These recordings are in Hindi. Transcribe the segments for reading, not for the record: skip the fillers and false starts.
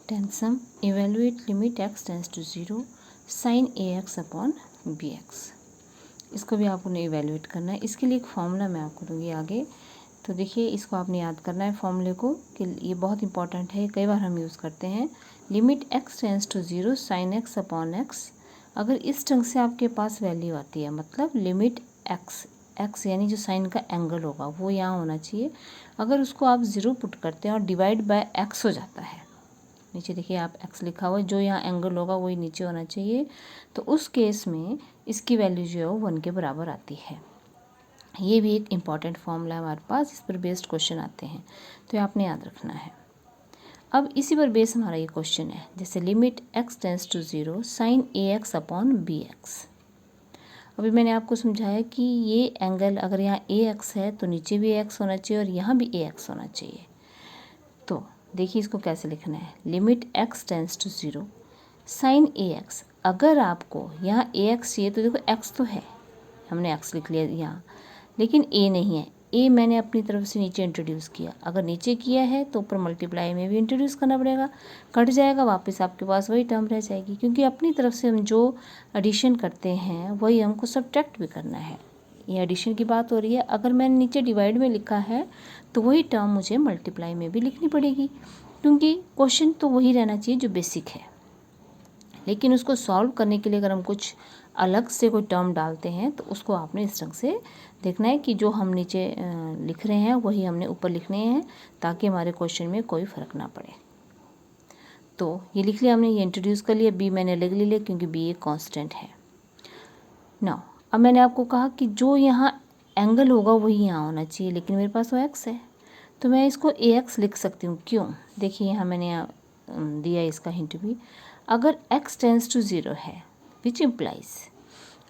टेंसम evaluate limit x tends to 0 sine ax upon bx। इसको भी आपको इवेलुएट करना है। इसके लिए एक फॉर्मूला मैं आपको दूंगी आगे, तो देखिए इसको आपने याद करना है फॉर्मूले को, कि ये बहुत इंपॉर्टेंट है, कई बार हम यूज़ करते हैं। Limit x tends to 0 sine x upon x। अगर इस ढंग से आपके पास वैल्यू आती है, मतलब लिमिट x यानी जो साइन का एंगल होगा वो यहाँ होना चाहिए। अगर उसको आप 0 पुट करते हैं और डिवाइड बाय x हो जाता है, नीचे देखिए आप x लिखा हुआ है, जो यहाँ एंगल होगा वही नीचे होना चाहिए, तो उस केस में इसकी वैल्यू जो है वो 1 के बराबर आती है। ये भी एक इम्पॉर्टेंट फॉर्मूला है हमारे पास, इस पर बेस्ड क्वेश्चन आते हैं, तो ये आपने याद रखना है। अब इसी पर बेस हमारा ये क्वेश्चन है, जैसे limit x tends to 0 sine ax upon bx। अभी मैंने आपको समझाया कि ये एंगल अगर यहाँ ax है तो नीचे भी ax होना चाहिए और यहाँ भी ax होना चाहिए। तो देखिए इसको कैसे लिखना है, limit x tends to 0 sine ax। अगर आपको यहाँ ax चाहिए तो देखो x तो है, हमने x लिख लिया यहाँ, लेकिन a नहीं है। a मैंने अपनी तरफ से नीचे इंट्रोड्यूस किया, अगर नीचे किया है तो ऊपर मल्टीप्लाई में भी इंट्रोड्यूस करना पड़ेगा, कट जाएगा, वापस आपके पास वही टर्म रह जाएगी, क्योंकि अपनी तरफ से हम जो एडिशन करते हैं वही हमको सब्ट्रैक्ट भी करना है। ये एडिशन की बात हो रही है। अगर मैंने नीचे डिवाइड में लिखा है तो वही टर्म मुझे मल्टीप्लाई में भी लिखनी पड़ेगी, क्योंकि क्वेश्चन तो वही रहना चाहिए जो बेसिक है। लेकिन उसको सॉल्व करने के लिए अगर हम कुछ अलग से कोई टर्म डालते हैं तो उसको आपने इस ढंग से देखना है कि जो हम नीचे लिख रहे हैं वही हमने ऊपर लिखने हैं, ताकि हमारे क्वेश्चन में कोई फ़र्क ना पड़े। तो ये लिख लिया हमने, ये इंट्रोड्यूस कर लिया, बी मैंने लिख लिया क्योंकि बी एक कांस्टेंट है। नाउ अब मैंने आपको कहा कि जो यहाँ एंगल होगा वही यहाँ होना चाहिए, लेकिन मेरे पास वो एक्स है, तो मैं इसको ax लिख सकती हूँ। क्यों? देखिए यहाँ मैंने दिया इसका हिंट भी। अगर x टेंस टू 0 है, विच इम्प्लाइज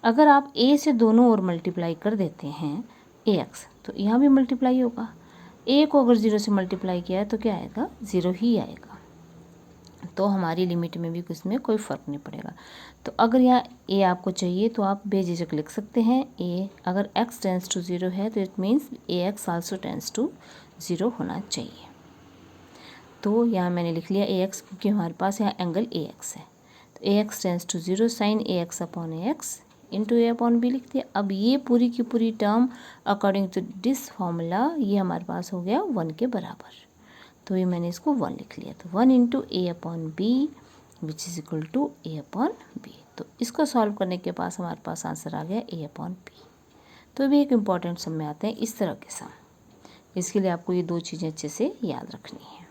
अगर आप a से दोनों ओर मल्टीप्लाई कर देते हैं ax, तो यहाँ भी मल्टीप्लाई होगा। a को अगर 0 से मल्टीप्लाई किया है तो क्या आएगा? 0 ही आएगा। तो हमारी लिमिट में भी इसमें कोई फ़र्क नहीं पड़ेगा। तो अगर यहाँ a आपको चाहिए तो आप बेझिझक लिख सकते हैं a। अगर x टेंस टू 0 है तो it means ax also tends to 0 होना चाहिए। तो यहाँ मैंने लिख लिया ax, क्योंकि हमारे पास यहाँ एंगल ax है, तो ax tends to 0 sine ax upon ax into a upon b लिख दिया। अब ये पूरी की पूरी term according to this formula ये हमारे पास हो गया 1 के बराबर, तो ये मैंने इसको 1 लिख लिया। तो 1 into a upon b which is equal to a upon b। तो इसको सॉल्व करने के पास हमारे पास आंसर आ गया a अपॉन b। तो भी एक इम्पॉर्टेंट सम में आते हैं इस तरह के सम। इसके लिए आपको ये दो चीज़ें अच्छे से याद रखनी है।